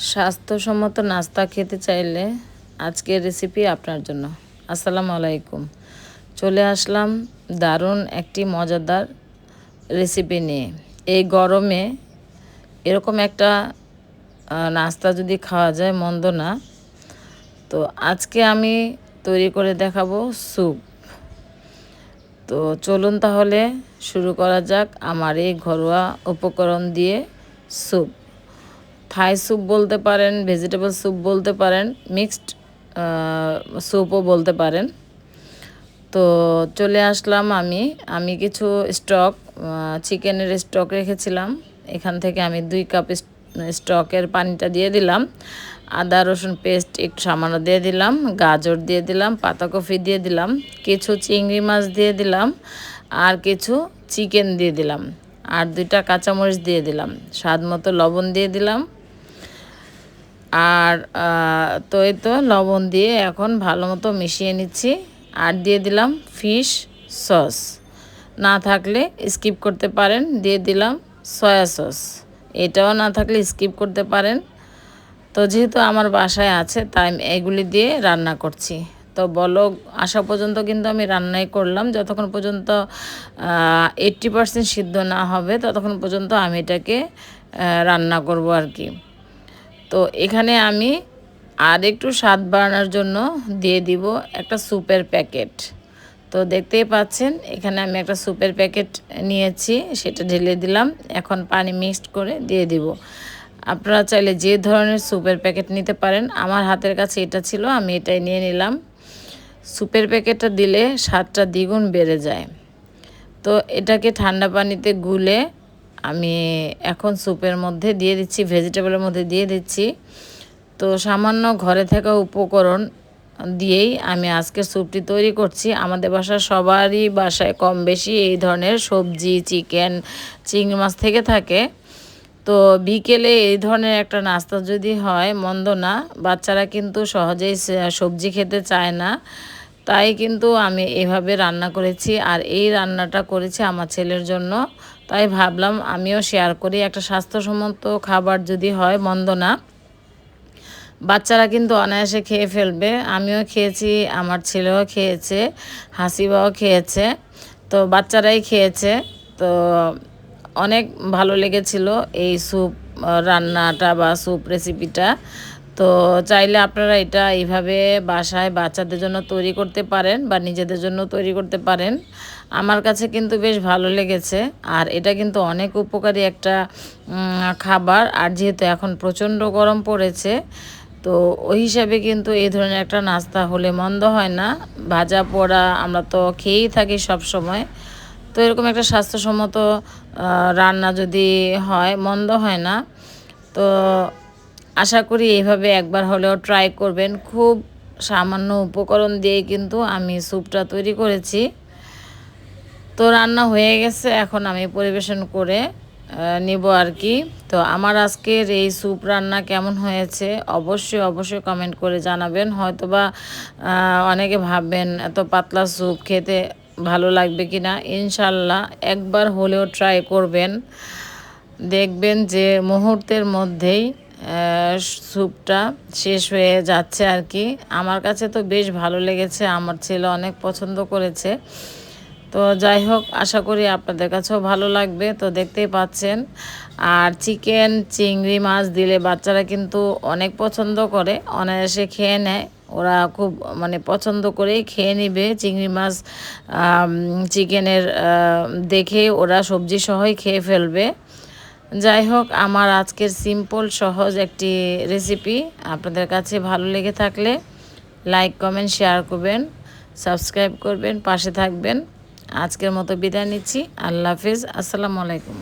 স্বাস্থ্যসম্মত নাস্তা খেতে চাইলে আজকের রেসিপি আপনার জন্য। আসসালামু আলাইকুম। চলে আসলাম দারুণ একটি মজাদার রেসিপি নিয়ে। এই গরমে এরকম একটা নাস্তা যদি খাওয়া যায় মন্দ না। তো আজকে আমি তৈরি করে দেখাবো স্যুপ। তো চলুন তাহলে শুরু করা যাক আমার এই ঘরোয়া উপকরণ দিয়ে স্যুপ। থাই স্যুপ বলতে পারেন, ভেজিটেবল স্যুপ বলতে পারেন, মিক্সড স্যুপও বলতে পারেন। তো চলে আসলাম আমি কিছু স্টক চিকেনের স্টক রেখেছিলাম। এখান থেকে আমি 2 কাপ স্টকের পানিটা দিয়ে দিলাম। আদা রসুন পেস্ট একটু সামান্য দিয়ে দিলাম, গাজর দিয়ে দিলাম, পাতাকপি দিয়ে দিলাম, কিছু চিংড়ি মাছ দিয়ে দিলাম, আর কিছু চিকেন দিয়ে দিলাম, আর 2টা কাঁচামরিচ দিয়ে দিলাম, স্বাদ মতো লবণ দিয়ে দিলাম। আর এই তো লবণ দিয়ে এখন ভালো মতো মিশিয়ে নিচ্ছি। আর দিয়ে দিলাম ফিশ সস, না থাকলে স্কিপ করতে পারেন। দিয়ে দিলাম সয়া সস, এটাও না থাকলে স্কিপ করতে পারেন। তো যেহেতু আমার বাসায় আছে তাই এগুলি দিয়ে রান্না করছি। তো বলক আসা পর্যন্ত কিন্তু আমি রান্নাই করলাম। যতক্ষণ পর্যন্ত 80% সিদ্ধ না হবে ততক্ষণ পর্যন্ত আমি এটাকে রান্না করব আর কি। তো এখানে আমি আর একটু স্বাদ বাড়ানোর জন্য দিয়ে দিব একটা স্যুপের প্যাকেট। তো দেখতেই পাচ্ছেন এখানে আমি একটা স্যুপের প্যাকেট নিয়েছি, সেটা ঢেলে দিলাম। এখন পানি মিক্সড করে দিয়ে দিব। আপনারা চাইলে যে ধরনের স্যুপের প্যাকেট নিতে পারেন। আমার হাতের কাছে এটা ছিল, আমি এটাই নিয়ে নিলাম। স্যুপের প্যাকেটটা দিলে স্বাদটা দ্বিগুণ বেড়ে যায়। তো এটাকে ঠান্ডা পানিতে গুলে আমি এখন স্যুপের মধ্যে দিয়ে দিচ্ছি, ভেজিটেবলের মধ্যে দিয়ে দিচ্ছি। তো সামান্য ঘরে থাকা উপকরণ দিয়েই আমি আজকে স্যুপটি তৈরি করছি। আমাদের বাসার সবারই বাসায় কম বেশি এই ধরনের সবজি, চিকেন, চিংড়ি মাছ থেকে থাকে। তো বিকেলে এই ধরনের একটা নাস্তা যদি হয় মন্দ না। বাচ্চারা কিন্তু সহজেই সবজি খেতে চায় না, তাই কিন্তু আমি এভাবে রান্না করেছি। আর এই রান্নাটা করেছি আমার ছেলের জন্য, তাই ভাবলাম আমিও শেয়ার করি। একটা স্বাস্থ্যসম্মত খাবার যদি হয় মন্দ না। বাচ্চারা কিন্তু অনায়াসে খেয়ে ফেলবে। আমিও খেয়েছি, আমার ছেলেও খেয়েছে, হাসিবাও খেয়েছে, তো বাচ্চারাই খেয়েছে। তো অনেক ভালো লেগেছিল এই স্যুপ রান্নাটা বা স্যুপ রেসিপিটা। তো চাইলে আপনারা এটা এইভাবে বাসায় বাচ্চাদের জন্য তৈরি করতে পারেন বা নিজেদের জন্য তৈরি করতে পারেন। আমার কাছে কিন্তু বেশ ভালো লেগেছে। আর এটা কিন্তু অনেক উপকারী একটা খাবার। আর যেহেতু এখন প্রচণ্ড গরম পড়েছে, তো ওই হিসাবে কিন্তু এই ধরনের একটা নাস্তা হলে মন্দ হয় না। ভাজা পোড়া আমরা তো খেয়েই থাকি সব সময়। তো এরকম একটা স্বাস্থ্যসম্মত রান্না যদি হয় মন্দ হয় না। তো আশা করি এইভাবে একবার হলেও ট্রাই করবেন। খুব সামান্য উপকরণ দিয়েই কিন্তু আমি স্যুপটা তৈরি করেছি। তো রান্না হয়ে গেছে, এখন আমি পরিবেশন করে নিব আর কি। তো আমার আজকের এই স্যুপ রান্না কেমন হয়েছে অবশ্যই কমেন্ট করে জানাবেন। হয়তোবা অনেকে ভাববেন এত পাতলা স্যুপ খেতে ভালো লাগবে কি না। ইনশাল্লাহ একবার হলেও ট্রাই করবেন, দেখবেন যে মুহূর্তের মধ্যেই স্যুপটা শেষ হয়ে যাচ্ছে আর কি। আমার কাছে তো বেশ ভালো লেগেছে, আমার ছেলে অনেক পছন্দ করেছে। তো যাই হোক, আশা করি আপনাদের কাছেও ভালো লাগবে। তো দেখতেই পাচ্ছেন। আর চিকেন, চিংড়ি মাছ দিলে বাচ্চারা কিন্তু অনেক পছন্দ করে, অনায়াসে খেয়ে নেয়। ওরা খুব পছন্দ করেই খেয়ে নেবে চিংড়ি মাছ, চিকেনের দেখে ওরা সবজি সহই খেয়ে ফেলবে। যাই হোক, আমার আজকের সিম্পল সহজ একটি রেসিপি আপনাদের কাছে ভালো লেগে থাকলে লাইক, কমেন্ট, শেয়ার করবেন, সাবস্ক্রাইব করবেন, পাশে থাকবেন। আজকের মতো বিদায় নিচ্ছি। আল্লাহ হাফিজ। আসসালামু আলাইকুম।